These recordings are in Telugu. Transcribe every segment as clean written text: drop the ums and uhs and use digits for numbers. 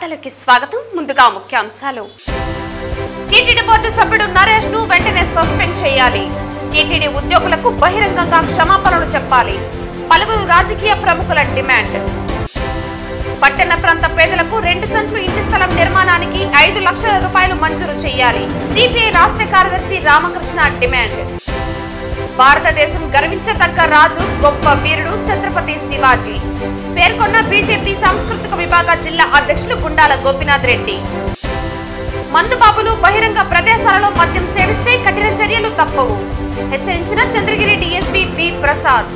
వార్తలకి స్వాగతం. ముందుగా ముఖ్యాంశాలు. టీటీడీ బోర్డు సభ్యుడు నరేష్ ను వెంటనే సస్పెండ్ చేయాలి. టీటీడీ ఉద్యోగులకు బహిరంగంగా క్షమాపణలు చెప్పాలి. పలువురు రాజకీయ ప్రముఖుల డిమాండ్. పట్టణ ప్రాంత పేదలకు 2 సెంట్లు ఇంటి స్థలం నిర్మాణానికి 5 లక్షల రూపాయలు మంజూరు చేయాలి. సిపిఐ రాష్ట్ర కార్యదర్శి రామకృష్ణ డిమాండ్. భారతదేశం గర్వించదగ్గ రాజు, గొప్ప వీరుడు ఛత్రపతి శివాజీ పేర్కొన్న బీజేపీ సాంస్కృతిక విభాగ జిల్లా అధ్యక్షులు గుండాల గోపీనాథ్ రెడ్డి. మందుబాబులు బహిరంగ ప్రదేశాలలో మద్యం సేవిస్తే కఠిన చర్యలు తప్పవు హెచ్చరించిన చంద్రగిరి డీఎస్పీ బి ప్రసాద్.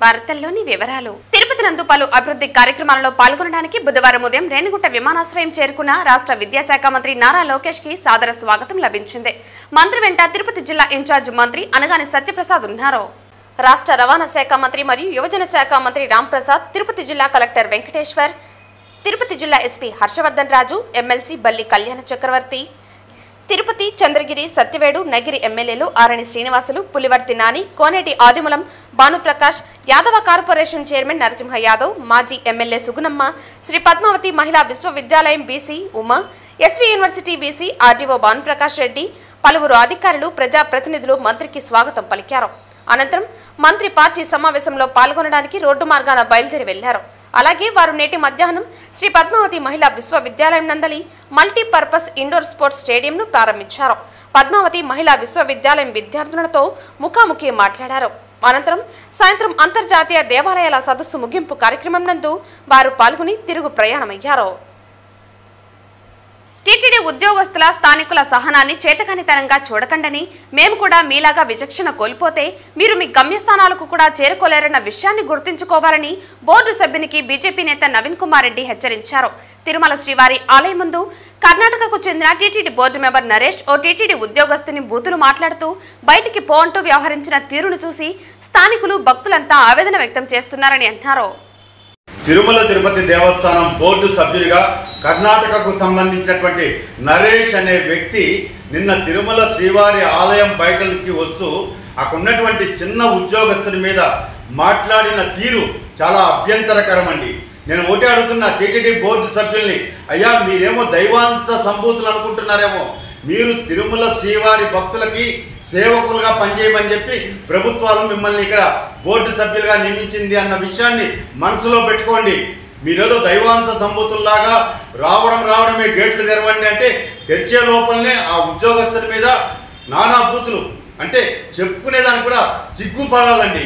వార్తల్లోని వివరాలు. తిరుపతి నందు పలు అభివృద్ధి కార్యక్రమాలలో పాల్గొనడానికి బుధవారం ఉదయం రేణిగుంట విమానాశ్రయం చేరుకున్న రాష్ట్ర విద్యాశాఖ మంత్రి నారా లోకేష్ కి సాదర స్వాగతం లభించింది. మంత్రి వెంట తిరుపతి జిల్లా ఇన్ఛార్జ్ మంత్రి అనగాని సత్యప్రసాద్ ఉన్నారు. రాష్ట్ర రవాణా శాఖ మంత్రి మరియు యువజన శాఖ మంత్రి రాంప్రసాద్, తిరుపతి జిల్లా కలెక్టర్ వెంకటేశ్వర్, తిరుపతి జిల్లా ఎస్పీ హర్షవర్ధన్ రాజు, ఎమ్మెల్సీ బల్లి కళ్యాణ చక్రవర్తి, తిరుపతి, చంద్రగిరి, సత్యవేడు, నగిరి ఎమ్మెల్యేలు ఆరణి శ్రీనివాసులు, పులివర్తి నాని, కోనేటి ఆదిమూలం, భానుప్రకాష్, యాదవ కార్పొరేషన్ చైర్మన్ నరసింహ యాదవ్, మాజీ MLA Sugunamma, Sri Padmavathi Mahila Visvavidyalayam VC Uma, SV university VC RDO Bhanuprakash Reddy, పలువురు అధికారులు, ప్రజాప్రతినిధులు మంత్రికి స్వాగతం పలికారు. అనంతరం మంత్రి పార్టీ సమావేశంలో పాల్గొనడానికి రోడ్డు మార్గాన బయలుదేరి వెళ్లారు. అలాగే వారు నేటి మధ్యాహ్నం శ్రీ పద్మావతి మహిళా విశ్వవిద్యాలయం నందలి మల్టీపర్పస్ ఇండోర్ స్పోర్ట్స్ స్టేడియంను ప్రారంభించారు. పద్మావతి మహిళా విశ్వవిద్యాలయం విద్యార్థులతో ముఖాముఖి మాట్లాడారు. అనంతరం సాయంత్రం అంతర్జాతీయ దేవాలయాల సదస్సు ముగింపు కార్యక్రమం నందు వారు పాల్గొని తిరుగు ప్రయాణమయ్యారు. టీటీడీ ఉద్యోగస్తుల, స్థానికుల సహనాన్ని చేతకానితనంగా చూడకండని, మేము కూడా మీలాగా విచక్షణ కోల్పోతే మీరు మీ గమ్యస్థానాలకు కూడా చేరుకోలేరన్న విషయాన్ని గుర్తుంచుకోవాలని బోర్డు సభ్యునికి బీజేపీ నేత నవీన్ కుమార్ రెడ్డి హెచ్చరించారు. తిరుమల శ్రీవారి ఆలయం ముందు కర్ణాటకకు చెందిన టీటీడీ బోర్డు మెంబర్ నరేష్ ఓ టీటీడీ ఉద్యోగస్తుని బూతులు మాట్లాడుతూ బయటికి పోంటూ వ్యవహరించిన తీరును చూసి స్థానికులు, భక్తులంతా ఆవేదన వ్యక్తం చేస్తున్నారని అన్నారు. తిరుమల తిరుపతి దేవస్థానం బోర్డు సభ్యుడిగా కర్ణాటకకు సంబంధించినటువంటి నరేష్ అనే వ్యక్తి నిన్న తిరుమల శ్రీవారి ఆలయం బయటకి వస్తూ అక్కడ ఉన్నటువంటి చిన్న ఉద్యోగస్తుని మీద మాట్లాడిన తీరు చాలా అభ్యంతరకరం అండి. నేను ఒకటి అడుగుతున్నా టీటీడీ బోర్డు సభ్యుల్ని, అయ్యా మీరేమో దైవాంశ సంభూతులు అనుకుంటున్నారేమో, మీరు తిరుమల శ్రీవారి భక్తులకి సేవకులుగా పనిచేయమని చెప్పి ప్రభుత్వాలు మిమ్మల్ని ఇక్కడ బోర్డు సభ్యులుగా నియమించింది అన్న విషయాన్ని మనసులో పెట్టుకోండి. మీరేదో దైవాంశ సంభూతుల్లాగా రావడమే గేట్లు తెరవండి అంటే తెరిచే లోపలనే ఆ ఉద్యోగస్తుల మీద నానా బూతులు అంటే చెప్పుకునేదానికి కూడా సిగ్గుపడాలండి.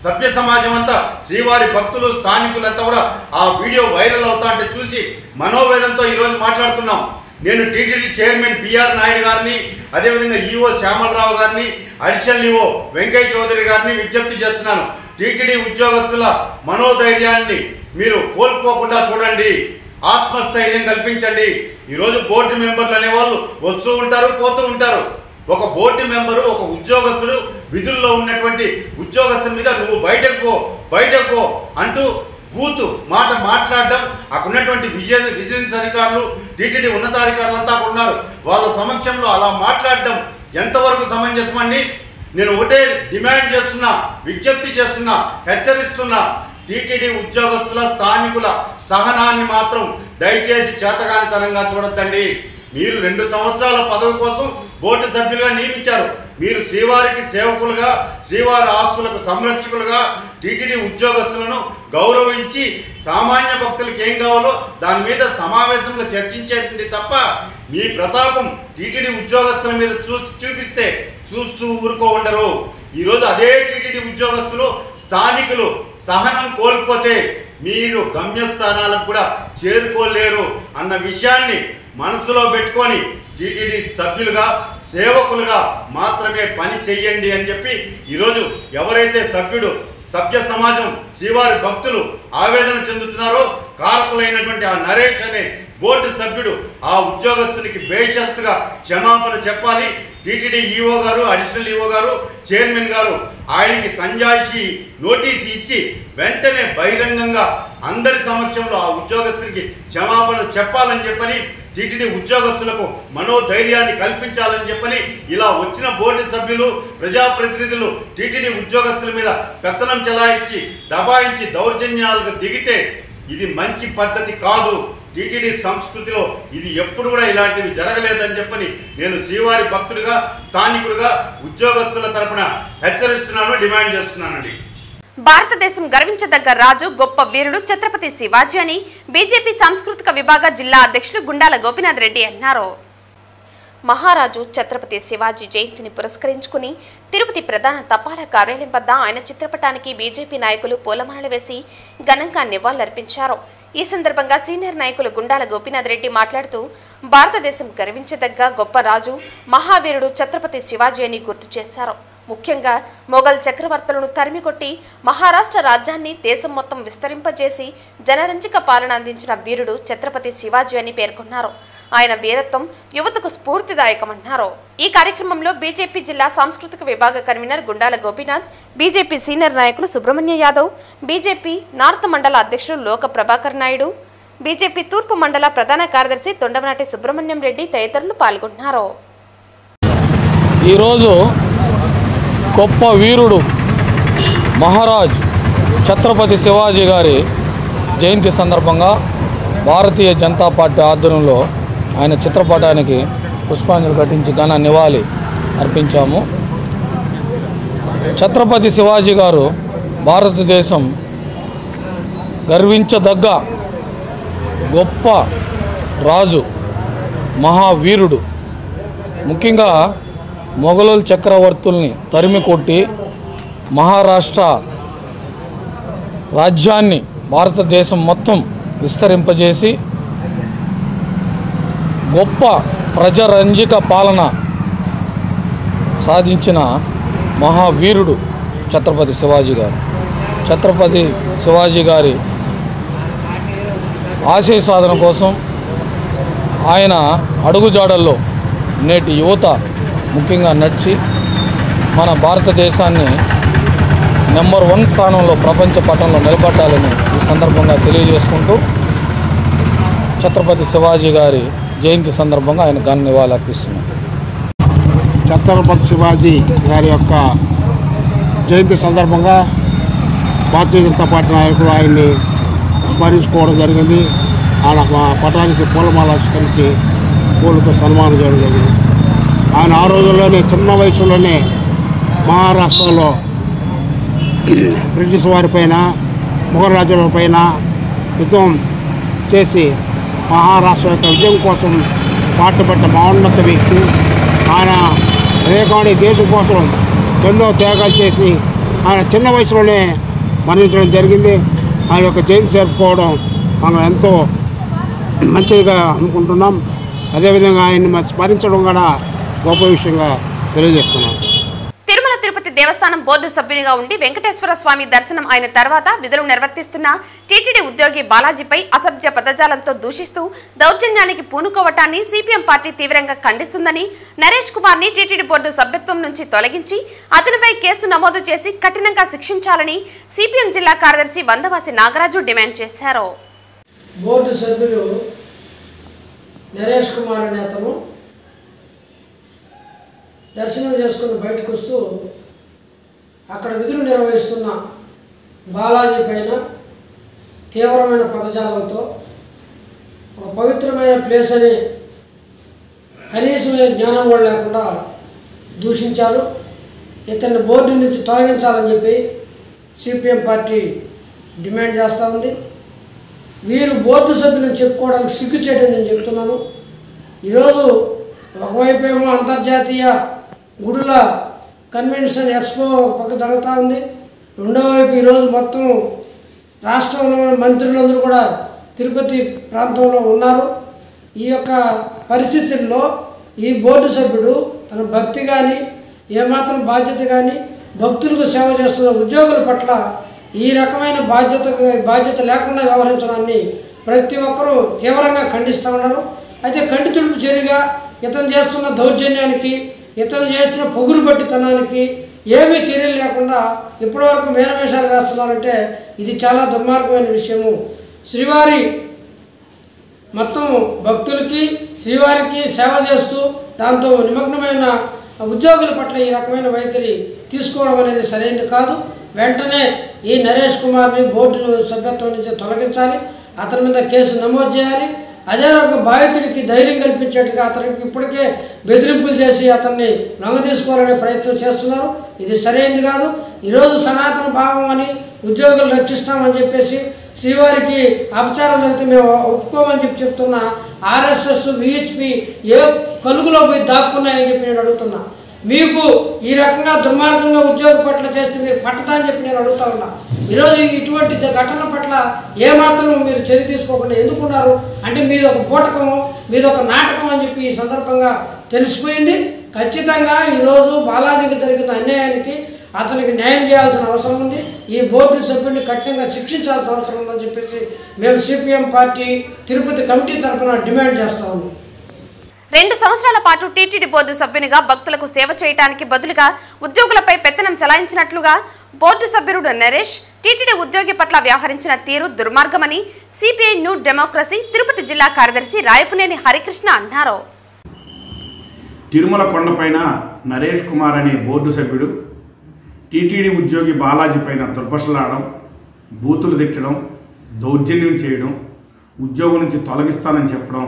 సభ్య సమాజం అంతా, శ్రీవారి భక్తులు, స్థానికులంతా కూడా ఆ వీడియో వైరల్ అవుతా అంటే చూసి మనోవేదంతో ఈరోజు మాట్లాడుతున్నాం. నేను టీటీడీ చైర్మన్ పిఆర్ నాయుడు గారిని, అదేవిధంగా ఈఓ శ్యామలరావు గారిని, అడిషనల్ ఈఓ వెంకయ్య చౌదరి గారిని విజ్ఞప్తి చేస్తున్నాను. టీటీడీ ఉద్యోగస్తుల మనోధైర్యాన్ని మీరు కోల్పోకుండా చూడండి, ఆత్మస్థైర్యం కల్పించండి. ఈరోజు బోర్డు మెంబర్లు అనేవాళ్ళు వస్తూ ఉంటారు, పోతూ ఉంటారు. ఒక బోర్డు మెంబరు, ఒక ఉద్యోగస్తుడు విధుల్లో ఉన్నటువంటి ఉద్యోగస్తుల మీద నువ్వు బయటకు పో అంటూ బూతు మాట మాట్లాడడం, అక్కడ ఉన్నటువంటి విజిలెన్స్ అధికారులు, టీటీడీ ఉన్నతాధికారులంతా ఉన్నారు, వాళ్ళ సమక్షంలో అలా మాట్లాడడం ఎంతవరకు సమంజసమని నేను ఒకటే డిమాండ్ చేస్తున్నా, విజ్ఞప్తి చేస్తున్నా, హెచ్చరిస్తున్నా. టీటీడీ ఉద్యోగస్తుల, స్థానికుల సహనాన్ని మాత్రం దయచేసి చేతగానితనంగా చూడొద్దండి. మీరు 2 సంవత్సరాల పదవి కోసం బోర్డు సభ్యులుగా నియమించారు. మీరు శ్రీవారికి సేవకులుగా, శ్రీవారి ఆస్తులకు సంరక్షకులుగా టీటీడీ ఉద్యోగస్తులను గౌరవించి సామాన్య భక్తులకు ఏం కావాలో దాని మీద సమావేశంలో చర్చించేది తప్ప మీ ప్రతాపం టీటీడీ ఉద్యోగస్తుల మీద చూపిస్తే చూస్తూ ఊరుకో ఉండరు. ఈరోజు అదే టీటీడీ ఉద్యోగస్తులు, స్థానికులు సహనం కోల్పోతే మీరు గమ్యస్థానాలకు కూడా చేరుకోలేరు అన్న విషయాన్ని మనసులో పెట్టుకొని టీటీడీ సభ్యులుగా, సేవకులుగా మాత్రమే పని చెయ్యండి అని చెప్పి ఈరోజు ఎవరైతే సభ్య సమాజం, శ్రీవారి భక్తులు ఆవేదన చెందుతున్నారో కారకులైనటువంటి ఆ నరేష్ అనే బోర్డు సభ్యుడు ఆ ఉద్యోగస్తునికి బేషరతుగా క్షమాపణ చెప్పాలి. టీటీడీ ఈఓ గారు, అడిషనల్ ఈఓ గారు, చైర్మన్ గారు ఆయనకి సంజాయిషి నోటీసు ఇచ్చి వెంటనే బహిరంగంగా అందరి సమక్షంలో ఆ ఉద్యోగస్తునికి క్షమాపణ చెప్పాలని చెప్పని, టీటీడీ ఉద్యోగస్తులకు మనోధైర్యాన్ని కల్పించాలని చెప్పని ఇలా వచ్చిన బోర్డు సభ్యులు, ప్రజాప్రతినిధులు టీటీడీ ఉద్యోగస్తుల మీద పెత్తనం చెలాయించి దబాయించి దౌర్జన్యాలకు దిగితే ఇది మంచి పద్ధతి కాదు. టీటీడీ సంస్కృతిలో ఇది ఎప్పుడు కూడా ఇలాంటివి జరగలేదని చెప్పని నేను శ్రీవారి భక్తుడిగా, స్థానికుడిగా, ఉద్యోగస్తుల తరపున హెచ్చరిస్తున్నాను, డిమాండ్ చేస్తున్నానండి. భారతదేశం గర్వించదగ్గ రాజు, గొప్ప వీరుడు ఛత్రపతి శివాజీ అని బీజేపీ సాంస్కృతిక విభాగ జిల్లా అధ్యక్షులు గుండాల గోపీనాథ్ రెడ్డి అన్నారు. మహారాజు ఛత్రపతి శివాజీ జయంతిని పురస్కరించుకుని తిరుపతి ప్రధాన తపాలా కార్యాలయం వద్ద ఆయన చిత్రపటానికి బీజేపీ నాయకులు పూలమాలలు వేసి ఘనంగా నివాళులర్పించారు. ఈ సందర్భంగా సీనియర్ నాయకులు గుండాల గోపీనాథ్ రెడ్డి మాట్లాడుతూ భారతదేశం గర్వించదగ్గ గొప్ప రాజు, మహావీరుడు ఛత్రపతి శివాజీ అని గుర్తు చేశారు. ముఖ్యంగా మొఘల్ చక్రవర్తులను తరిమికొట్టి మహారాష్ట్ర రాజ్యాన్ని దేశం మొత్తం విస్తరింపజేసి జనరంజక పాలన అందించిన వీరుడు ఛత్రపతి శివాజీ అని పేర్కొన్నారు. ఆయన వీరత్వం యువతకు స్ఫూర్తిదాయకమన్నారు. ఈ కార్యక్రమంలో బీజేపీ జిల్లా సాంస్కృతిక విభాగ convener Gundala Gopinath, BJP senior నాయకులు సుబ్రహ్మణ్య యాదవ్, బీజేపీ నార్త్ మండల అధ్యక్షులు లోక ప్రభాకర్ నాయుడు, బీజేపీ తూర్పు మండల ప్రధాన కార్యదర్శి తొండమనాటి సుబ్రహ్మణ్యం రెడ్డి తదితరులు పాల్గొన్నారు. ఈరోజు గొప్ప వీరుడు మహారాజ్ ఛత్రపతి శివాజీ గారి జయంతి సందర్భంగా భారతీయ జనతా పార్టీ ఆధ్వర్యంలో ఆయన చిత్రపటానికి పుష్పాంజలి ఘటించి ఘన నివాళి అర్పించాము. ఛత్రపతి శివాజీ గారు భారతదేశం గర్వించదగ్గ గొప్ప రాజు, మహావీరుడు. ముఖ్యంగా మొఘలుల చక్రవర్తుల్ని తరిమి కొట్టి మహారాష్ట్ర రాజ్యాన్ని భారతదేశం మొత్తం విస్తరింపజేసి గొప్ప ప్రజారంజక పాలన సాధించిన మహావీరుడు ఛత్రపతి శివాజీ గారు. ఛత్రపతి శివాజీ గారి ఆశయ సాధన కోసం ఆయన అడుగుజాడల్లో నేటి యువత ముఖ్యంగా నడిచి మన భారతదేశాన్ని నెంబర్ 1 స్థానంలో ప్రపంచ పటంలో నిలబెట్టాలని ఈ సందర్భంగా తెలియజేసుకుంటూ ఛత్రపతి శివాజీ గారి జయంతి సందర్భంగా ఆయన ఘన నివాళులు అర్పిస్తున్నాం. ఛత్రపతి శివాజీ గారి యొక్క జయంతి సందర్భంగా భారతీయ జనతా పార్టీ నాయకులు ఆయన్ని స్మరించుకోవడం జరిగింది. ఆయన పటానికి పూలమాల ఆవిష్కరించి పూలతో సన్మానం చేయడం జరిగింది. ఆయన ఆ రోజుల్లోనే చిన్న వయసులోనే మహారాష్ట్రలో బ్రిటిష్ వారిపైన, మొఘల్ రాజ్యాలపైన యుద్ధం చేసి మహారాష్ట్ర యొక్క విజయం కోసం పాటుపడ్డ మహోన్నత వ్యక్తి ఆయన. అదేకాని దేశం కోసం ఎన్నో త్యాగాలు చేసి ఆయన చిన్న వయసులోనే మరణించడం జరిగింది. ఆయన యొక్క జయంతి జరుపుకోవడం మనం ఎంతో మంచిదిగా అనుకుంటున్నాం. అదేవిధంగా ఆయన్ని స్మరించడం కూడా గొప్ప విషయంగా తెలియజేస్తున్నాం. తిరుమల తిరుపతి దేవస్థానం బోర్డు సభ్యునిగా ఉండి వెంకటేశ్వర స్వామి దర్శనం అయిన తర్వాత విధులు నిర్వర్తిస్తున్న టీటీడీ ఉద్యోగి బాలాజీపై అసభ్య పదజాలంతో దూషిస్తూ దౌర్జన్యానికి పూనుకోవటాన్ని సిపిఎం పార్టీ తీవ్రంగా ఖండిస్తుందని, నరేష్ కుమార్ ని టీటీడీ బోర్డు సభ్యత్వం నుంచి తొలగించి అతనిపై కేసు నమోదు చేసి కఠినంగా శిక్షించాలని సిపిఎం జిల్లా కార్యదర్శి వందవాసి నాగరాజు డిమాండ్ చేశారు. బోర్డు సభ్యులు నరేష్ కుమార్ అనే అతను దర్శనం చేసుకుని బయటకు వస్తూ అక్కడ విధులు నిర్వహిస్తున్న బాలాజీ పైన తీవ్రమైన పదజాలంతో ఒక పవిత్రమైన ప్లేస్ అని కనీసమైన జ్ఞానం కూడా లేకుండా దూషించారు. ఇతన్ని బోర్డు నుంచి తొలగించాలని చెప్పి సిపిఎం పార్టీ డిమాండ్ చేస్తూ ఉంది. వీరు బోర్డు సభ్యులను చెప్పుకోవడానికి సిగ్గు చేయడం నేను చెప్తున్నాను. ఈరోజు ఒకవైపు ఏమో అంతర్జాతీయ గుడుల కన్వెన్షన్ ఎక్స్పో పక్క జరుగుతూ ఉంది. రెండో వైపు ఈరోజు మొత్తం రాష్ట్రంలో మంత్రులందరూ కూడా తిరుపతి ప్రాంతంలో ఉన్నారు. ఈ యొక్క పరిస్థితుల్లో ఈ బోర్డు సభ్యుడు తన భక్తి కానీ, ఏమాత్రం బాధ్యత కానీ, భక్తులకు సేవ చేస్తున్న ఉద్యోగుల పట్ల ఈ రకమైన బాధ్యత లేకుండా వ్యవహరించడాన్ని ప్రతి ఒక్కరూ తీవ్రంగా ఖండిస్తూ ఉన్నారు. అయితే కంటితుడుపు చర్యగా ఇతను చేస్తున్న దౌర్జన్యానికి, ఇతను చేసిన పొగురు పట్టితనానికి ఏమీ చర్యలు లేకుండా ఇప్పటివరకు మేనమేషాలు వేస్తున్నారంటే ఇది చాలా దుర్మార్గమైన విషయము. శ్రీవారి మొత్తం భక్తులకి, శ్రీవారికి సేవ చేస్తూ దాంతో నిమగ్నమైన ఉద్యోగుల పట్ల ఈ రకమైన వైఖరి తీసుకోవడం అనేది సరైనది కాదు. వెంటనే ఈ నరేష్ కుమార్ని బోర్డు సభ్యత్వం నుంచి తొలగించాలి. అతని మీద కేసు నమోదు చేయాలి. అదే ఒక బాధితుడికి ధైర్యం కల్పించేట్టుగా అతనికి ఇప్పటికే బెదిరింపులు చేసి అతన్ని లొంగ తీసుకోవాలనే ప్రయత్నం చేస్తున్నారు. ఇది సరైనది కాదు. ఈరోజు సనాతన భావం అని ఉద్యోగులు రక్షిస్తామని చెప్పేసి శ్రీవారికి అపచారం జరిగితే మేము ఒప్పుకోమని చెప్తున్న ఆర్ఎస్ఎస్ విహెచ్పి ఏ కలుగులో పోయి దాక్కున్నాయని చెప్పి నేను అడుగుతున్నా. మీకు ఈ రకంగా దుర్మార్గంగా ఉద్యోగ పట్ల చేస్తే మీరు పట్టదా అని చెప్పి నేను అడుగుతా ఉన్నా. ఈరోజు ఇటువంటి ఘటనల పట్ల ఏమాత్రం మీరు చర్య తీసుకోకుండా ఎందుకున్నారు అంటే మీది ఒక బూటకము, మీది ఒక నాటకం అని చెప్పి ఈ సందర్భంగా తెలిసిపోయింది. ఖచ్చితంగా ఈరోజు బాలాజీకి జరిగిన అన్యాయానికి అతనికి న్యాయం చేయాల్సిన అవసరం ఉంది. ఈ బోర్డు సభ్యుడిని కఠినంగా శిక్షించాల్సిన అవసరం ఉందని చెప్పేసి మేము సిపిఎం పార్టీ తిరుపతి కమిటీ తరఫున డిమాండ్ చేస్తా ఉన్నాం. 2 సంవత్సరాల పాటు టీటీడీ బోర్డు సభ్యునిగా భక్తులకు సేవ చేయడానికి బదులుగా ఉద్యోగులపై పెత్తనం చలాయించినట్లుగా బోర్డు సభ్యుడు నరేష్ టీటీడీ ఉద్యోగి పట్ల వ్యవహరించిన తీరు దుర్మార్గమని సిపిఐ న్యూ డెమోక్రసీ తిరుపతి జిల్లా కార్యదర్శి రాయపునేని హరికృష్ణ అన్నారు. తిరుమల కొండపైన నరేష్ కుమార్ అనే బోర్డు సభ్యుడు టీటీడీ ఉద్యోగి బాలాజీ పైన దుర్భషలాడడం, బూతులు తిట్టడం, దౌర్జన్యం చేయడం, ఉద్యోగం నుంచి తొలగిస్తానని చెప్పడం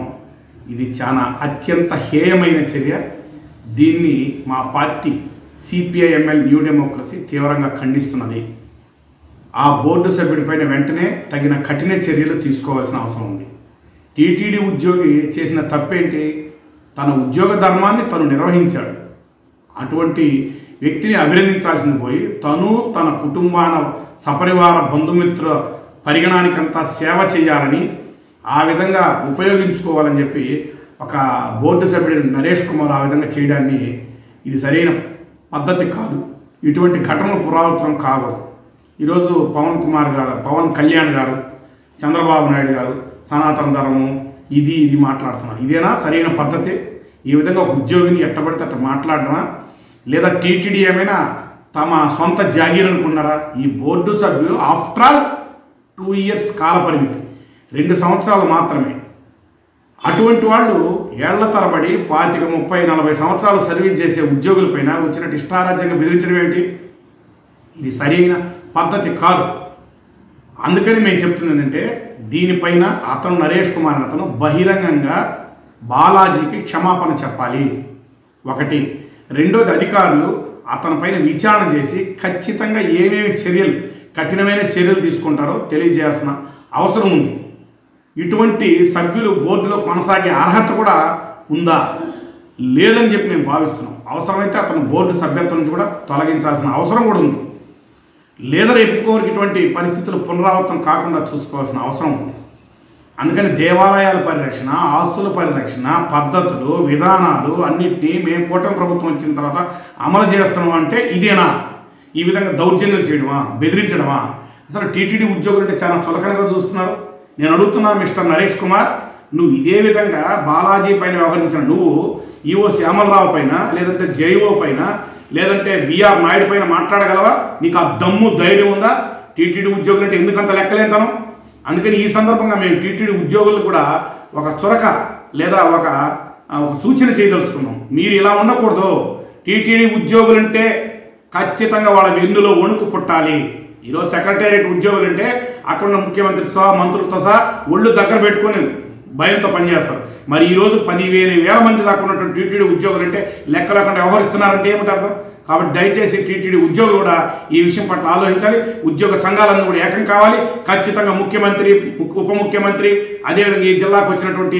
ఇది చాలా అత్యంత హేయమైన చర్య. దీన్ని మా పార్టీ సిపిఐఎంఎల్ న్యూ డెమోక్రసీ తీవ్రంగా ఖండిస్తున్నది. ఆ బోర్డు సభ్యుడిపైన వెంటనే తగిన కఠిన చర్యలు తీసుకోవాల్సిన అవసరం ఉంది. టీటీడీ ఉద్యోగి చేసిన తప్పేంటి? తన ఉద్యోగ ధర్మాన్ని తను నిర్వహించాడు. అటువంటి వ్యక్తిని అభినందించాల్సింది పోయి తను తన కుటుంబాన సపరివార బంధుమిత్ర పరిగణానికంతా సేవ చేయాలని ఆ విధంగా ఉపయోగించుకోవాలని చెప్పి ఒక బోర్డు సభ్యుడు నరేష్ కుమార్ ఆ విధంగా చేయడాన్ని ఇది సరైన పద్ధతి కాదు. ఇటువంటి ఘటనలు పునరావృతం కావదు. ఈరోజు పవన్ కళ్యాణ్ గారు, చంద్రబాబు నాయుడు గారు సనాతన ధర్మం ఇది మాట్లాడుతున్నారు. ఇదేనా సరైన పద్ధతి? ఈ విధంగా ఒక ఉద్యోగిని ఎట్టబడితే అట్ట మాట్లాడడమా? లేదా టీటీడీ ఏమైనా తమ సొంత జాగీర్ అనుకున్నారా? ఈ బోర్డు సభ్యులు ఆఫ్టర్ ఆల్ 2 ఇయర్స్ కాల పరిమితి, 2 సంవత్సరాలు మాత్రమే. అటువంటి వాళ్ళు ఏళ్ల తరబడి 25, 30, 40 సంవత్సరాలు సర్వీస్ చేసే ఉద్యోగులపైన వచ్చినట్టు ఇష్టారాజ్యంగా బెదిరించడం ఏంటి? ఇది సరైన పద్ధతి కాదు. అందుకని మేము చెప్తుంది ఏంటంటే దీనిపైన అతను నరేష్ కుమార్ అతను బహిరంగంగా బాలాజీకి క్షమాపణ చెప్పాలి. ఒకటి. రెండోది, అధికారులు అతనిపైన విచారణ చేసి ఖచ్చితంగా ఏమేమి చర్యలు, కఠినమైన చర్యలు తీసుకుంటారో తెలియజేయాల్సిన అవసరం ఉంది. ఇటువంటి సభ్యులు బోర్డులో కొనసాగే అర్హత కూడా ఉందా లేదని చెప్పి మేము భావిస్తున్నాం. అవసరమైతే అతను బోర్డు సభ్యత్వం నుంచి కూడా తొలగించాల్సిన అవసరం కూడా ఉంది. లేదా రేపు ఇంకొకరికి ఇటువంటి పరిస్థితులు పునరావృతం కాకుండా చూసుకోవాల్సిన అవసరం ఉంది. అందుకని దేవాలయాల పరిరక్షణ, ఆస్తుల పరిరక్షణ, పద్ధతులు, విధానాలు అన్నింటినీ మేము కూటమి ప్రభుత్వం వచ్చిన తర్వాత అమలు చేస్తున్నాం అంటే ఇదేనా? ఈ విధంగా దౌర్జన్యాలు చేయడమా, బెదిరించడమా? అసలు టీటీడీ ఉద్యోగులు అంటే చాలా చులకనగా చూస్తున్నారు. నేను అడుగుతున్నా మిస్టర్ నరేష్ కుమార్, నువ్వు ఇదే విధంగా బాలాజీ పైన వ్యవహరించిన నువ్వు ఈఓ శ్యామలరావు పైన, లేదంటే జేఓ పైన, లేదంటే బిఆర్ నాయుడు పైన మాట్లాడగలవా? నీకు ఆ దమ్ము ధైర్యం ఉందా? టీటీడీ ఉద్యోగులు అంటే ఎందుకంత లెక్కలేంతనం? అందుకని ఈ సందర్భంగా మేము టీటీడీ ఉద్యోగులు కూడా ఒక చొరక లేదా ఒక సూచన చేయదలుచుకున్నాం. మీరు ఇలా ఉండకూడదు. టీటీడీ ఉద్యోగులంటే ఖచ్చితంగా వాళ్ళ వెన్నులో వణుకు పుట్టాలి. ఈరోజు సెక్రటేరియట్ ఉద్యోగులు అంటే అక్కడ ఉన్న ముఖ్యమంత్రితో సహా, మంత్రులతో సహా ఒళ్ళు దగ్గర పెట్టుకొని భయంతో పనిచేస్తారు. మరి ఈరోజు 10,000 మంది దాకా ఉన్నటువంటి టీటీడీ ఉద్యోగులు అంటే లెక్క లేకుండా వ్యవహరిస్తున్నారంటే ఏమిటి అర్థం? కాబట్టి దయచేసి టీటీడీ ఉద్యోగులు కూడా ఈ విషయం పట్ల ఆలోచించాలి. ఉద్యోగ సంఘాలన్నీ కూడా ఏకం కావాలి. ఖచ్చితంగా ముఖ్యమంత్రి, ఉప ముఖ్యమంత్రి, అదేవిధంగా ఈ జిల్లాకు వచ్చినటువంటి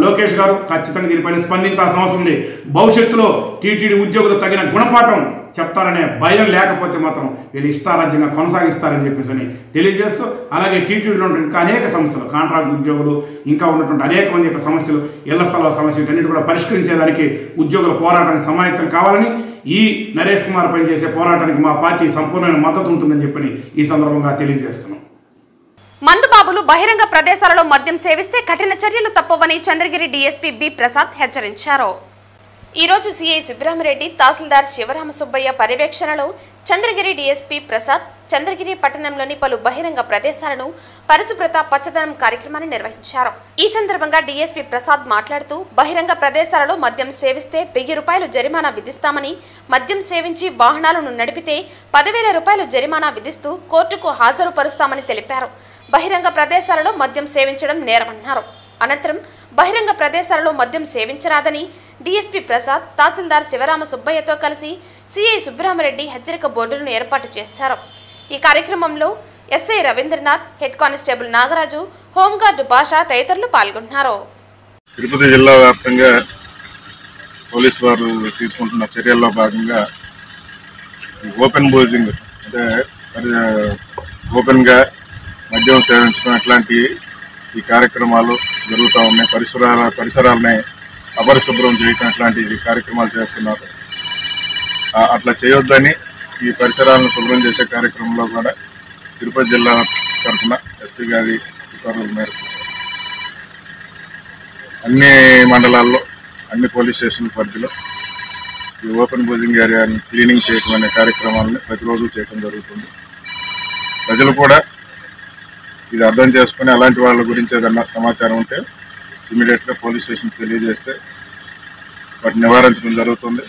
లోకేష్ గారు ఖచ్చితంగా దీనిపైన స్పందించాల్సిన అవసరం ఉంది. భవిష్యత్తులో టీటీడీ ఉద్యోగులు తగిన గుణపాఠం చెప్తారనే భయం లేకపోతే మాత్రం వీళ్ళు ఇష్టారాజ్యంగా కొనసాగిస్తారని చెప్పేసి తెలియజేస్తూ, అలాగే టీటీడీలో ఉన్నటువంటి అనేక సమస్యలు, కాంట్రాక్ట్ ఉద్యోగులు, ఇంకా ఉన్నటువంటి అనేక మంది యొక్క సమస్యలు, ఇళ్ల స్థలాల సమస్యలు వీటన్నిటి కూడా పరిష్కరించేదానికి ఉద్యోగుల పోరాటానికి సమాయత్తం కావాలని, ఈ నరేష్ కుమార్ పైన చేసే పోరాటానికి మా పార్టీ సంపూర్ణమైన మద్దతు ఉంటుందని చెప్పని ఈ సందర్భంగా తెలియజేస్తున్నాం. మందుబాబులు బహిరంగ ప్రదేశాలలో మద్యం సేవిస్తే కఠిన చర్యలు తప్పవని చంద్రగిరి డీఎస్పీ బి ప్రసాద్ హెచ్చరించారు. ఈ రోజు సిఐ సుబ్రహ్మరెడ్డి, తహసీల్దార్ శివరామ సుబ్బయ్య పర్యవేక్షణలో చంద్రగిరి డీఎస్పీ ప్రసాద్ చంద్రగిరి పట్టణంలోని పలు బహిరంగ ప్రదేశాలను పరిశుభ్రత పచ్చదనం కార్యక్రమాన్ని నిర్వహించారు. ఈ సందర్భంగా డీఎస్పీ ప్రసాద్ మాట్లాడుతూ, బహిరంగ ప్రదేశాలలో మద్యం సేవిస్తే 1000 రూపాయలు జరిమానా విధిస్తామని, మద్యం సేవించి వాహనాలను నడిపితే 10,000 రూపాయలు జరిమానా విధిస్తూ కోర్టుకు హాజరుపరుస్తామని తెలిపారు. బహిరంగ ప్రదేశాలలో మద్యం సేవించడం నేరమన్నారు. అనంతరం బహిరంగ ప్రదేశాలలో మద్యం సేవించరాదని డీఎస్పీ ప్రసాద్, తహసీల్దార్ శివరామ సుబ్బయ్యతో కలిసి సిఐ సుబ్బరామరెడ్డి హెచ్చరిక బోర్డులను ఏర్పాటు చేశారు. ఈ కార్యక్రమంలో SI Ravindranath, head constable Nagaraju, home guard Basha తదితరులు పాల్గొన్నారు. తిరుపతి జిల్లా వ్యాప్తంగా పోలీసు వారు తీసుకుంటున్న చర్యల్లో భాగంగా ఓపెన్ బోజింగ్ అంటే ఓపెన్గా మద్యం సేవించడం అట్లాంటి ఈ కార్యక్రమాలు జరుగుతూ ఉన్నాయి. పరిసరాలని అపరిశుభ్రం చేయటం అట్లాంటి కార్యక్రమాలు చేస్తున్నారు. అట్లా చేయొద్దని ఈ పరిసరాలను శుభ్రం చేసే కార్యక్రమంలో కూడా తిరుపతి జిల్లా తరఫున ఎస్పీ గారి ఉత్తర్వుల మేరకు అన్ని మండలాల్లో అన్ని పోలీస్ స్టేషన్ పరిధిలో ఈ ఓపెన్ బోజింగ్ ఏరియాని క్లీనింగ్ చేయటం అనే కార్యక్రమాలను ప్రతిరోజు చేయడం జరుగుతుంది. ప్రజలు కూడా ఇది అర్థం చేసుకుని అలాంటి వాళ్ళ గురించి ఏదన్నా సమాచారం ఉంటే ఇమీడియట్గా పోలీస్ స్టేషన్కి తెలియజేస్తే వాటిని నివారించడం జరుగుతుంది.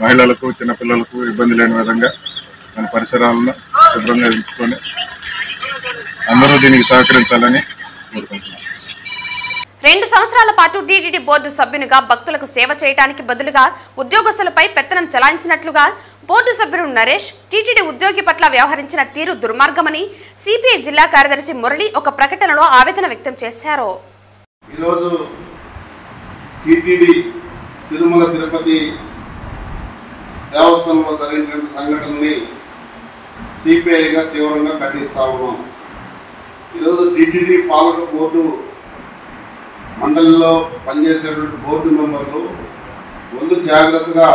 మహిళలకు, చిన్నపిల్లలకు ఇబ్బంది లేని విధంగా మన పరిసరాలను శుభ్రంగా ఉంచుకొని అందరూ దీనికి సహకరించాలని కోరుకుంటున్నాను. 2 సంవత్సరాల పాటు టీటీడీ బోర్డు సభ్యునిగా భక్తులకు సేవ చేయడానికి బదులుగా ఉద్యోగస్తులపై పెత్తనం చెలాయించినట్లుగా బోర్డు సభ్యుడు నరేష్ టీటీడీ ఉద్యోగి పట్ల వ్యవహరించిన తీరు దుర్మార్గమని సిపిఐ జిల్లా కార్యదర్శి మురళి ఒక ప్రకటనలో ఆవేదన వ్యక్తం చేశారు. ఈరోజు టీటీడీ తిరుమల తిరుపతి దేవస్థానంలో జరిగినటువంటి సంఘటనని సిపిఐగా తీవ్రంగా ఖండిస్తా ఉన్నాం. ఈరోజు టీటీడీ పాలక బోర్డు మండలిలో పనిచేసేటువంటి బోర్డు మెంబర్లు ఒళ్ళు జాగ్రత్తగా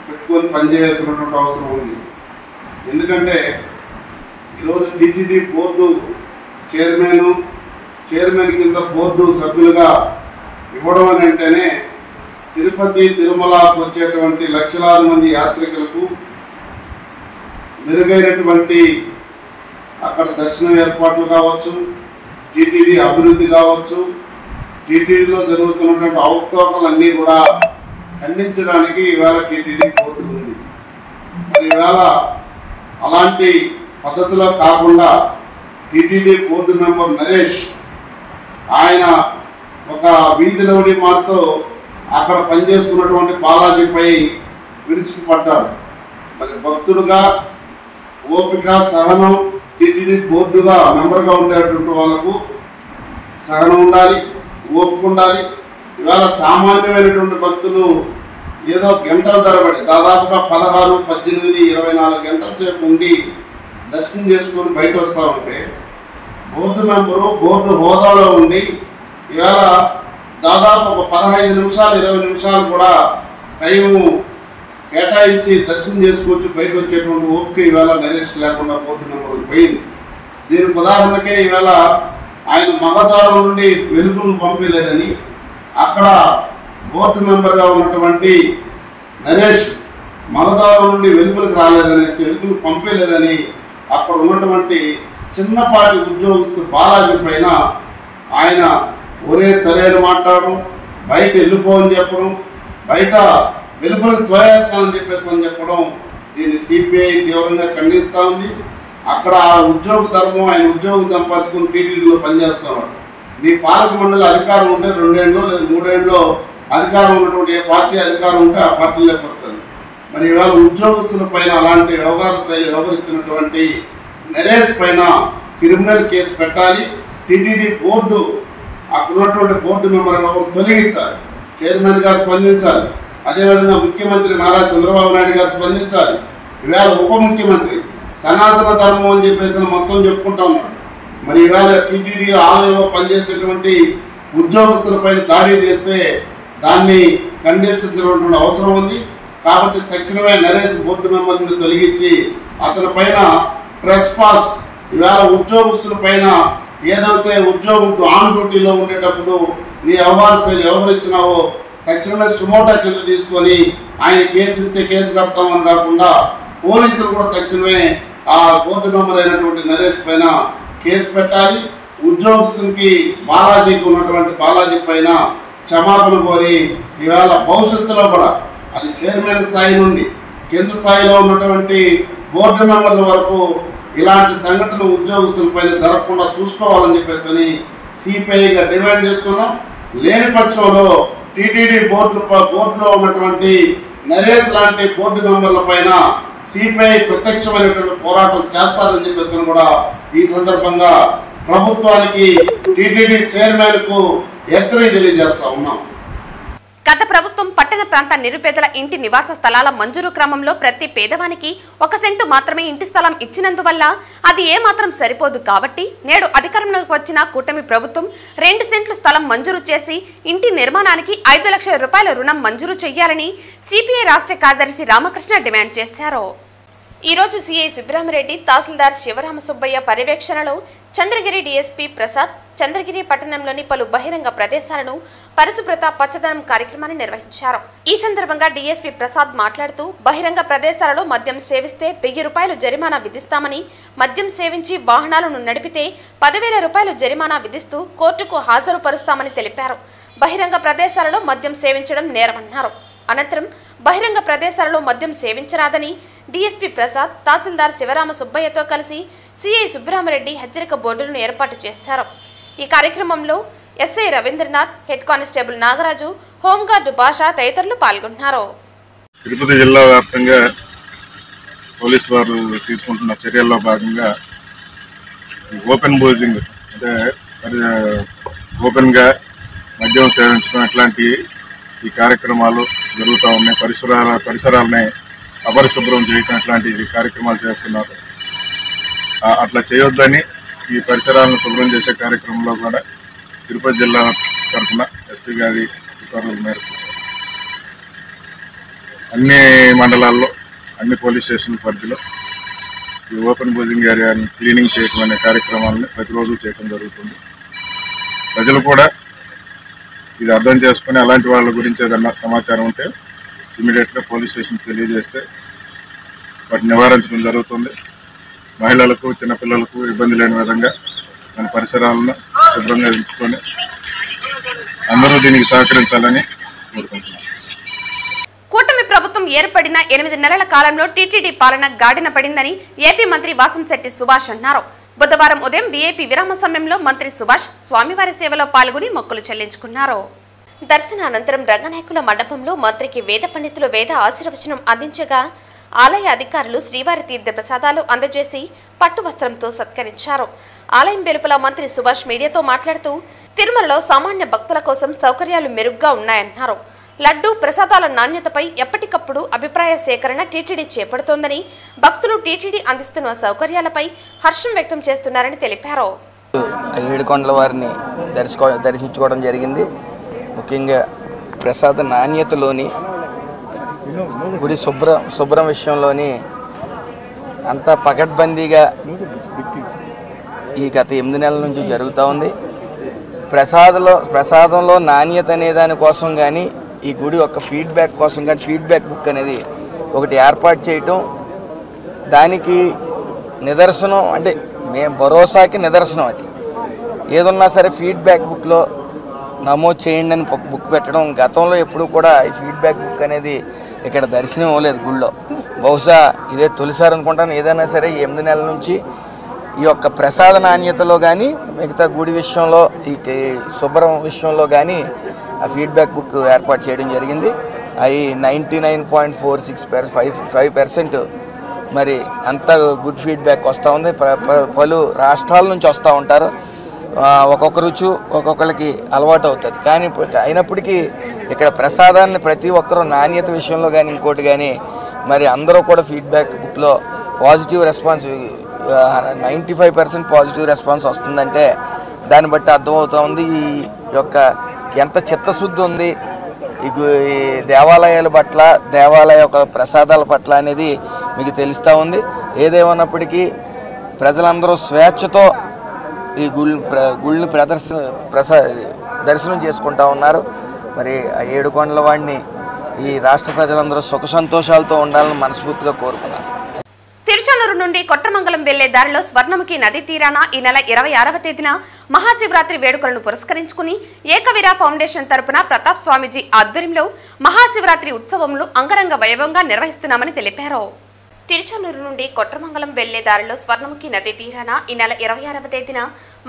పెట్టుకొని పనిచేయాల్సినటువంటి అవసరం ఉంది. ఎందుకంటే ఈరోజు టీటీడీ బోర్డు చైర్మన్ కింద బోర్డు సభ్యులుగా ఇవ్వడం అని అంటేనే తిరుపతి తిరుమలకు వచ్చేటువంటి లక్షలాది మంది యాత్రికులకు మెరుగైనటువంటి అక్కడ దర్శనం ఏర్పాట్లు కావచ్చు, టీటీడీ అభివృద్ధి కావచ్చు, టీటీడీలో జరుగుతున్నటువంటి అవకతవకలన్నీ కూడా ఖండించడానికి ఈవేళ టీటీడీ బోర్డు ఉంది. మరి ఈవేళ అలాంటి పద్ధతిలో కాకుండా టీటీడీ బోర్డు మెంబర్ నరేష్ ఆయన ఒక వీధి రౌడీ మాటతో అక్కడ పనిచేస్తున్నటువంటి బాలాజీపై విరుచుకుపడ్డాడు. మరి భక్తుడుగా ఓపిక, సహనం, టీటీడీ బోర్డుగా మెంబర్గా ఉండేటువంటి వాళ్ళకు సహనం ఉండాలి, ఓపిక ఉండాలి. ఇవాళ సామాన్యమైనటువంటి భక్తులు ఏదో గంటల తరబడి దాదాపుగా 16, 18, 24 గంటల సేపు ఉండి దర్శనం చేసుకొని బయట వస్తూ ఉంటే బోర్డు మెంబరు బోర్డు హోదాలో ఉండి ఇవాళ దాదాపు ఒక 15 నిమిషాలు 20 నిమిషాలు కూడా టైము కేటాయించి దర్శనం చేసుకోవచ్చు బయట వచ్చేటువంటి ఓపిక ఈవేళ నరేష్ లేకుండా బోర్డు మెంబర్కి పోయింది. దీనికి ఉదాహరణకే ఈవేళ ఆయన మగదారం నుండి వెలుగులు పంపలేదని, అక్కడ బోర్డు మెంబర్గా ఉన్నటువంటి నరేష్ మగదారం నుండి వెలుగులకు రాలేదనేసి, వెలుగులు పంపలేదని అక్కడ ఉన్నటువంటి చిన్నపాటి ఉద్యోగస్తు బాలాజీ పైన ఆయన ఒరే తరేని మాట్లాడడం, బయట వెళ్ళిపోవని చెప్పడం, బయట వెలుపలకు త్వరేస్తానని చెప్పడం, దీన్ని సిపిఐ తీవ్రంగా ఖండిస్తూ ఉంది. అక్కడ ఆ ఉద్యోగ ధర్మం, ఆయన ఉద్యోగం సంపాదించుకుని టీటీడీలో పనిచేస్తున్నాడు. నీ పాలక మండలి అధికారం ఉంటే 2 ఏళ్ళు లేదా 3 ఏళ్ళు అధికారం ఉన్నటువంటి ఏ పార్టీ అధికారం ఉంటే ఆ పార్టీలోకి వస్తుంది. మరి ఇవాళ ఉద్యోగస్తుల పైన అలాంటి వ్యవహార శైలి వ్యవహరించినటువంటి నరేష్ పైన క్రిమినల్ కేసు పెట్టాలి. టీటీడీ బోర్డు అక్కడ ఉన్నటువంటి బోర్డు మెంబర్గా తొలగించాలి. చైర్మన్ గారు స్పందించాలి. అదేవిధంగా ముఖ్యమంత్రి నారా చంద్రబాబు నాయుడు గారు స్పందించాలి. ఈవేళ ఉప ముఖ్యమంత్రి సనాతన ధర్మం అని చెప్పేసి మొత్తం చెప్పుకుంటా ఉన్నాడు. మరి ఈవేళ టీటీడీ ఆలయంలో పనిచేసేటువంటి ఉద్యోగస్తులపైన దాడి చేస్తే దాన్ని ఖండించాల్సినటువంటి అవసరం ఉంది. కాబట్టి తక్షణమే నరేష్ బోర్డు మెంబర్ని తొలగించి అతని పైన ట్రెస్ పాస్, ఈవేళ ఉద్యోగస్తుల పైన ఏదైతే ఉద్యోగం ఆన్ డ్యూటీలో ఉండేటప్పుడు నీ వ్యవహార శైలి వ్యవహరించినావో తక్షణమే సుమోటా కింద తీసుకొని ఆయన కేసు ఇస్తే కేసు కడతామని కాకుండా పోలీసులు కూడా తక్షణమే ఆ బోర్డు మెంబర్ అయినటువంటి నరేష్ పైన కేసు పెట్టాలి. ఉద్యోగస్తులకి బాలాజీకి ఉన్నటువంటి బాలాజీ పైన క్షమాపణ కోరి ఈవేళ భవిష్యత్తులో కూడా అది చైర్మన్ స్థాయి నుండి కింద స్థాయిలో ఉన్నటువంటి బోర్డు మెంబర్ల వరకు ఇలాంటి సంఘటనలు ఉద్యోగస్తులపైన జరగకుండా చూసుకోవాలని చెప్పేసి సిపిఐగా డిమాండ్ చేస్తున్నాం. లేని పక్షంలో టీటీడీ బోర్డులో ఉన్నటువంటి నరేష్ లాంటి బోర్డు మెంబర్ల పైన సిపిఐ ప్రత్యక్షమైనటువంటి పోరాటం చేస్తారని చెప్పేసి కూడా ఈ సందర్భంగా ప్రభుత్వానికి టీటీడీ చైర్మన్ కు హెచ్చరిక తెలియజేస్తా ఉన్నాం. గత ప్రభుత్వం పట్టణ ప్రాంత నిరుపేదల ఇంటి నివాస స్థలాల మంజూరు క్రమంలో ప్రతి పేదవానికి 1 సెంటు మాత్రమే ఇంటి స్థలం ఇచ్చినందువల్ల అది ఏమాత్రం సరిపోదు కాబట్టి నేడు అధికారంలోకి వచ్చిన కూటమి ప్రభుత్వం 2 సెంట్లు స్థలం మంజూరు చేసి ఇంటి నిర్మాణానికి 5 లక్షల రూపాయల రుణం మంజూరు చేయాలని సిపిఐ రాష్ట్ర కార్యదర్శి రామకృష్ణ డిమాండ్ చేశారు. ఈ రోజు సిఐ సుబ్రహ్మరెడ్డి, తహసీల్దార్ శివరామ సుబ్బయ్య పర్యవేక్షణలో చంద్రగిరి డీఎస్పీ ప్రసాద్ చంద్రగిరి పట్టణంలోని పలు బహిరంగ ప్రదేశాలను పరిశుభ్రత పచ్చదనం కార్యక్రమాన్ని నిర్వహించారు. ఈ సందర్భంగా డీఎస్పీ ప్రసాద్ మాట్లాడుతూ బహిరంగ ప్రదేశాలలో మద్యం సేవిస్తే 1000 రూపాయలు జరిమానా విధిస్తామని, మద్యం సేవించి వాహనాలను నడిపితే 10,000 రూపాయలు జరిమానా విధిస్తూ కోర్టుకు హాజరుపరుస్తామని తెలిపారు. బహిరంగ ప్రదేశాలలో మద్యం సేవించడం నేరమన్నారు. అనంతరం బహిరంగ ప్రదేశాలలో మద్యం సేవించరాదని డీఎస్పీ ప్రసాద్, తహసీల్దార్ శివరామ సుబ్బయ్యతో కలిసి సిఐ సుబ్రహ్మరెడ్డి హెచ్చరిక బోర్డులను ఏర్పాటు చేశారు. ఈ కార్యక్రమంలో SI Ravindranath, head constable Nagaraju, home guard Basha తదితరులు పాల్గొన్నారు. తిరుపతి జిల్లా వ్యాప్తంగా పోలీసు వారు తీసుకుంటున్న చర్యల్లో భాగంగా ఓపెన్ బోజింగ్ అంటే ఓపెన్గా మద్యం సేవించడం అట్లాంటి ఈ కార్యక్రమాలు జరుగుతూ ఉన్నాయి. పరిసరాలని అపరిశుభ్రం చేయటం అట్లాంటి కార్యక్రమాలు చేస్తున్నారు. అట్లా చేయొద్దని ఈ పరిసరాలను శుభ్రం చేసే కార్యక్రమంలో కూడా తిరుపతి జిల్లా తరఫున ఎస్పీ గారి ఉత్తర్వుల మేరకు అన్ని మండలాల్లో అన్ని పోలీస్ స్టేషన్ పరిధిలో ఈ ఓపెన్ బోజింగ్ ఏరియాని క్లీనింగ్ చేయటం అనే కార్యక్రమాలను ప్రతిరోజు చేయడం జరుగుతుంది. ప్రజలు కూడా ఇది అర్థం చేసుకుని అలాంటి వాళ్ళ గురించి ఏదన్నా సమాచారం ఉంటే ఇమీడియట్గా పోలీస్ స్టేషన్కి తెలియజేస్తే వాటిని నివారించడం జరుగుతుంది. మహిళలకు, చిన్నపిల్లలకు ఇబ్బంది లేని విధంగా మన పరిసరాలను శుభ్రంగా ఉంచుకొని అందరూ దీనికి సహకరించాలని కోరుకుంటున్నాం. కూటమి ప్రభుత్వం ఏర్పడిన 8 నెలల కాలంలో టీటీడీ పాలన గాడిన పడిందని ఏపీ మంత్రి వాసంశెట్టి సుభాష్ అన్నారు. బుధవారం ఉదయం వీఐపీ విరామ సమయంలో మంత్రి సుభాష్ స్వామివారి సేవలో పాల్గొని మొక్కులు చెల్లించుకున్నారు. దర్శనానంతరం రంగనాయకుల మండపంలో మంత్రికి వేద పండితులు వేద ఆశీర్వచనం అందించగా ఆలయ అధికారులు శ్రీవారి తీర్థ ప్రసాదాలు అందజేసి పట్టు వస్త్రంతో సత్కరించారు. ఆలయం వెలుపల మంత్రి సుభాష్ మీడియాతో మాట్లాడుతూ తిరుమలలో సామాన్య భక్తుల కోసం సౌకర్యాలు మెరుగ్గా ఉన్నాయన్నారు. లడ్డు ప్రసాదాల నాణ్యతపై ఎప్పటికప్పుడు అభిప్రాయ సేకరణ టీటీడీ చేపడుతోందని, భక్తులు టీటీడీ అందిస్తున్న సౌకర్యాలపై హర్షం వ్యక్తం చేస్తున్నారని తెలిపారు. 7 కొండల వారిని దర్శించుకోవడం జరిగింది. ముఖ్యంగా ప్రసాద నాణ్యతలోని, గుడి శుభ్రం విషయంలోని అంతా పకడ్బందీగా ఈ గత 8 నెలల నుంచి జరుగుతూ ఉంది. ప్రసాదంలో నాణ్యత అనే దానికోసం కానీ, ఈ గుడి యొక్క ఫీడ్బ్యాక్ కోసం కానీ ఫీడ్బ్యాక్ బుక్ అనేది ఒకటి ఏర్పాటు చేయటం, దానికి నిదర్శనం అంటే మేము భరోసాకి నిదర్శనం. అది ఏదున్నా సరే ఫీడ్బ్యాక్ బుక్లో నమోదు చేయండి అని బుక్ పెట్టడం. గతంలో ఎప్పుడు కూడా ఈ ఫీడ్బ్యాక్ బుక్ అనేది ఇక్కడ దర్శనం ఇవ్వలేదు గుళ్ళో. బహుశా ఇదే తొలిసారి అనుకుంటాను. ఏదైనా సరే ఈ 8 నెలల నుంచి ఈ యొక్క ప్రసాద నాణ్యతలో కానీ, మిగతా గుడి విషయంలో, ఈ శుభ్రం విషయంలో కానీ ఆ ఫీడ్బ్యాక్ బుక్ ఏర్పాటు చేయడం జరిగింది. అవి 99.46% మరి అంత గుడ్ ఫీడ్బ్యాక్ వస్తూ ఉంది. పలు రాష్ట్రాల నుంచి వస్తూ ఉంటారు. ఒక్కొక్క రుచి ఒక్కొక్కరికి అలవాటు అవుతుంది. కానీ అయినప్పటికీ ఇక్కడ ప్రసాదాన్ని ప్రతి ఒక్కరూ నాణ్యత విషయంలో కానీ ఇంకోటి కానీ మరి అందరూ కూడా ఫీడ్బ్యాక్ బుక్లో పాజిటివ్ రెస్పాన్స్ 95% పాజిటివ్ రెస్పాన్స్ వస్తుందంటే దాన్ని బట్టి అర్థమవుతూ ఉంది ఈ యొక్క ఎంత చిత్తశుద్ధి ఉంది ఈ దేవాలయాల పట్ల, దేవాలయ యొక్క ప్రసాదాల పట్ల అనేది మీకు తెలుస్తూ ఉంది. ఏదేమన్నప్పటికీ ప్రజలందరూ స్వేచ్ఛతో ఈ గుళ్ళని దర్శనం చేసుకుంటూ ఉన్నారు. మరి ఆ 7 కొండల వాడిని ఈ రాష్ట్ర ప్రజలందరూ సుఖ సంతోషాలతో ఉండాలని మనస్ఫూర్తిగా కోరుకున్నారు. తిరుచానూరు నుండి కొట్రమంగళం వెళ్లే దారిలో స్వర్ణముఖి నది తీరాన ఈ నెల 26వ తేదీన మహాశివరాత్రి వేడుకలను పురస్కరించుకుని ఏకవీర ఫౌండేషన్ తరపున ప్రతాప్ స్వామీజీ ఆధ్వర్యంలో మహాశివరాత్రి ఉత్సవములు అంగరంగ వైభవంగా నిర్వహిస్తున్నామని తెలిపారు. తిరుచానూరు నుండి కొట్రమంగళం వెళ్లే దారిలో స్వర్ణముఖి నది తీరాన ఈ నెల 26వ తేదీన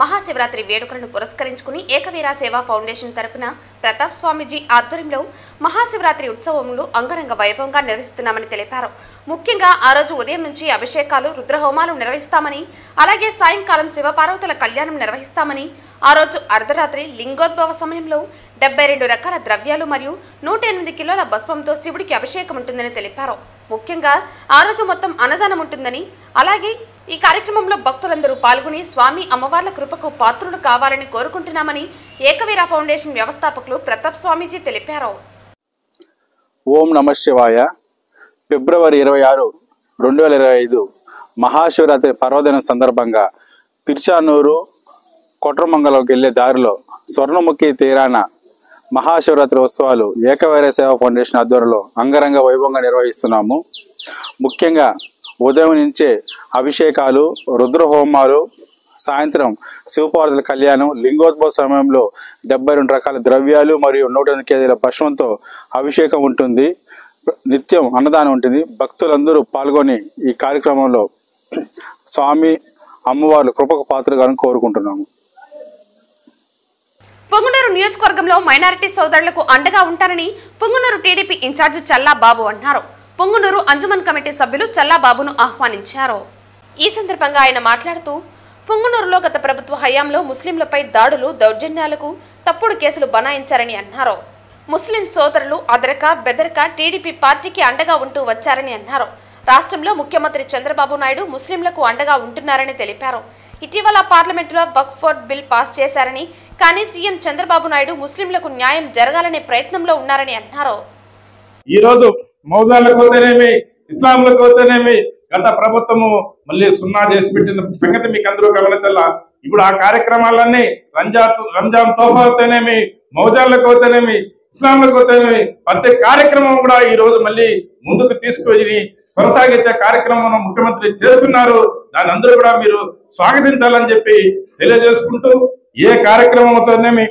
మహాశివరాత్రి వేడుకలను పురస్కరించుకుని ఏకవీర సేవా ఫౌండేషన్ తరపున ప్రతాప్ స్వామీజీ ఆధ్వర్యంలో మహాశివరాత్రి ఉత్సవములు అంగరంగ వైభవంగా నిర్వహిస్తున్నామని తెలిపారు. ముఖ్యంగా ఆ రోజు ఉదయం నుంచి అభిషేకాలు, రుద్రహోమాలు నిర్వహిస్తామని, అలాగే సాయంకాలం శివపార్వతుల కళ్యాణం నిర్వహిస్తామని, ఆ రోజు అర్ధరాత్రి లింగోద్భవ సమయంలో 72 రకాల ద్రవ్యాలు మరియు 108 కిలోల భస్మంతో శివుడికి అభిషేకం ఉంటుందని తెలిపారు. ముఖ్యంగా ఆ రోజు మొత్తం అన్నదానం ఉంటుందని, అలాగే ఈ కార్యక్రమంలో భక్తులందరూ పాల్గొని స్వామి అమ్మవార్ల కృపకు పాత్రులు కావాలని కోరుకుంటున్నామని ఏకవీర ఫౌండేషన్ వ్యవస్థాపకులు ప్రతాప్ స్వామీజీ తెలిపారు. ఓం నమః శివాయ. ఫిబ్రవరి 26, 2025 మహాశివరాత్రి పర్వదినం సందర్భంగా తిరుచానూరు కొట్రమంగళంకి వెళ్లే దారిలో స్వర్ణముఖి తీరాన మహాశివరాత్రి ఉత్సవాలు ఏకవీర సేవా ఫౌండేషన్ ఆధ్వర్యంలో అంగరంగ వైభవంగా నిర్వహిస్తున్నాము. ముఖ్యంగా ఉదయం నుంచే అభిషేకాలు, రుద్రహోమాలు, సాయంత్రం శివపార్వతుల కళ్యాణం, లింగోద్భవ సమయంలో 72 రకాల ద్రవ్యాలు మరియు 108 కేజీల భస్మంతో అభిషేకం ఉంటుంది. నిత్యం అన్నదానం ఉంటుంది. భక్తులందరూ పాల్గొని ఈ కార్యక్రమంలో స్వామి అమ్మవార్లు కృపకు పాత్రగాను కోరుకుంటున్నాము. పుంగనూరు నియోజకవర్గంలో మైనారిటీ సోదరులకు అండగా ఉంటారని పుంగనూరు టీడీపీ ఇన్ఛార్జ్ చల్లా బాబు అన్నారు. పుంగనూరు అంజుమన్ కమిటీ సభ్యులు చల్లా బాబును ఆహ్వానించారు. ఈ సందర్భంగా ఆయన మాట్లాడుతూ, పుంగనూరులో గత ప్రభుత్వ హయాంలో ముస్లింలపై దాడులు, దౌర్జన్యాలకు తప్పుడు కేసులు బనాయించారని అన్నారు. ముస్లిం సోదరులు అదరక బెదరక టీడీపీ పార్టీకి అండగా ఉంటూ వచ్చారని అన్నారు. రాష్ట్రంలో ముఖ్యమంత్రి చంద్రబాబు నాయుడు ముస్లింలకు అండగా ఉంటున్నారని తెలిపారు. ఇటీవల పార్లమెంటులో వక్ఫ్ బోర్డు బిల్ పాస్ చేశారని, కానీ సీఎం చంద్రబాబు నాయుడు ముస్లింలకు న్యాయం జరగాలనే ప్రయత్నంలో ఉన్నారని అన్నారు. ఈ రోజు మౌజాలకు అయితేనేమి, ఇస్లాంలకు అయితేనేమి గత ప్రభుత్వము మళ్ళీ సున్నా చేసి పెట్టిన సంగతి మీకు అందరూ గమనించాలా. ఇప్పుడు ఆ కార్యక్రమాలన్నీ రంజాన్ తోఫా అయితేనేమి, మౌజాలకు అయితేనేమి, ఇస్లాంలకు అయితేనేమి ప్రతి కార్యక్రమం కూడా ఈ రోజు మళ్ళీ ముందుకు తీసుకొని కొనసాగించే కార్యక్రమం ముఖ్యమంత్రి చేస్తున్నారు. దాని అందరూ కూడా మీరు స్వాగతించాలని చెప్పి తెలియజేసుకుంటూ, ఏ కార్యక్రమంతోనేమి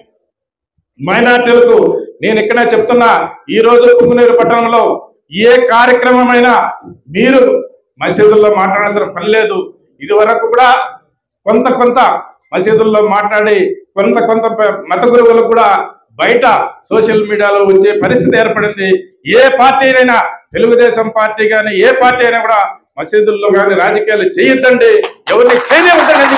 మైనార్టీలకు నేను ఇక్కడే చెప్తున్నా, ఈ రోజు పుంగనూరు పట్టణంలో ఏ కార్యక్రమమైనా మీరు మసీదుల్లో మాట్లాడాల్సిన పని లేదు. ఇది వరకు కూడా కొంత మసీదుల్లో మాట్లాడి కొంత మత గురువులకు కూడా బయట సోషల్ మీడియాలో వచ్చే పరిస్థితి ఏర్పడింది. ఏ పార్టీ అయినా, తెలుగుదేశం పార్టీ కానీ ఏ పార్టీ అయినా కూడా మసీదుల్లో కానీ రాజకీయాలు చేయొద్దండి, ఎవరిని చేయనివ్వద్దండి.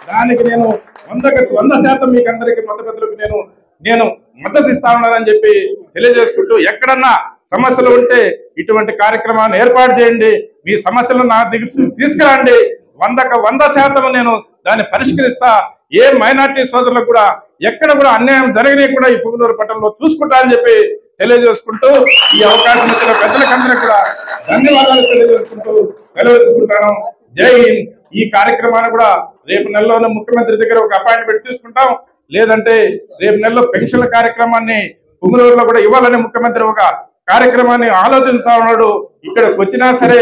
దానికి నేను 100% మీకు అందరికీ మత పెద్దలకు నేను మద్దతు ఇస్తా ఉన్నానని చెప్పి తెలియజేసుకుంటూ, ఎక్కడన్నా సమస్యలు ఉంటే ఇటువంటి కార్యక్రమాన్ని ఏర్పాటు చేయండి, మీ సమస్యలను నా దగ్గర తీసుకురండి. 100% నేను దాన్ని పరిష్కరిస్తా. ఏ మైనార్టీ సోదరులకు కూడా ఎక్కడ కూడా అన్యాయం జరగని కూడా ఈ పుంగనూరు పట్టణంలో చూసుకుంటా అని చెప్పి తెలియజేసుకుంటూ, ఈ అవకాశం ఇచ్చిన పెద్దలకందరూ కూడా ధన్యవాదాలు తెలియజేసుకుంటాను. జై హింద్. ఈ కార్యక్రమాన్ని కూడా రేపు నెలలోనే ముఖ్యమంత్రి దగ్గర ఒక అపాయింట్మెంట్ తీసుకుంటాం. లేదంటే రేపు నెలలో పెన్షన్ల కార్యక్రమాన్ని పుంగనూరులో కూడా ఇవ్వాలని ముఖ్యమంత్రి ఒక కార్యక్రమాన్ని ఆలోచిస్తా ఉన్నాడు. ఇక్కడికి వచ్చినా సరే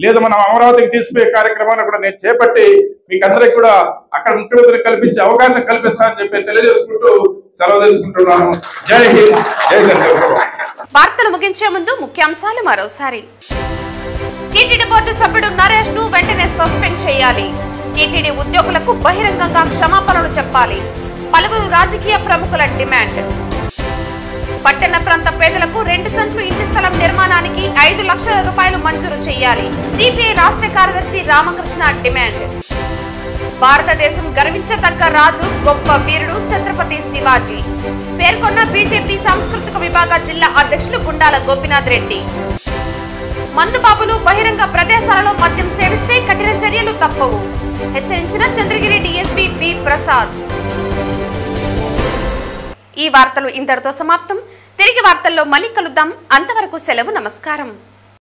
లేదు, మనం అమరావతికి తీసుకునే కార్యక్రమాన్ని కూడా నేను చేపట్టి మీకు అందరికి కూడా అక్కడ ముఖ్యమంత్రి కల్పించే అవకాశం కల్పిస్తానని చెప్పి తెలియజేసుకుంటూ సెలవు తీసుకుంటున్నాను. జై హింద్, జై చంద్రబాబు. వార్తలు ముగించే ముందు ముఖ్యాంశాలు మరోసారి. టీటీడీ బోర్డు సభ్యుడు నరేష్ ను వెంటనే సస్పెండ్ చేయాలి. టీటీడీ ఉద్యోగులకు బహిరంగంగా క్షమాపణలు చెప్పాలి. పలువురు రాజకీయ ప్రముఖుల డిమాండ్. పట్టణ ప్రాంత పేదలకు 2 సెంట్లు ఇంటి స్థలం నిర్మాణానికి 5 లక్షల రూపాయలు మంజూరు చేయాలి. సిపిఐ రాష్ట్ర కార్యదర్శి రామకృష్ణ డిమాండ్. భారతదేశం గర్వించదగ్గ రాజు, గొప్ప వీరుడు ఛత్రపతి శివాజీ పేర్కొన్న బీజేపీ సాంస్కృతిక విభాగ జిల్లా అధ్యక్షులు గుండాల గోపీనాథ్ రెడ్డి. మందుబాబులు బహిరంగ ప్రదేశాలలో మద్యం సేవిస్తే కఠిన చర్యలు తప్పవు, హెచ్చరించిన చంద్రగిరి డీఎస్పీ బి ప్రసాద్. ఈ వార్తలు ఇంతటితో సమాప్తం. తిరిగి వార్తల్లో మళ్ళీ కలుద్దాం. అంతవరకు సెలవు. నమస్కారం.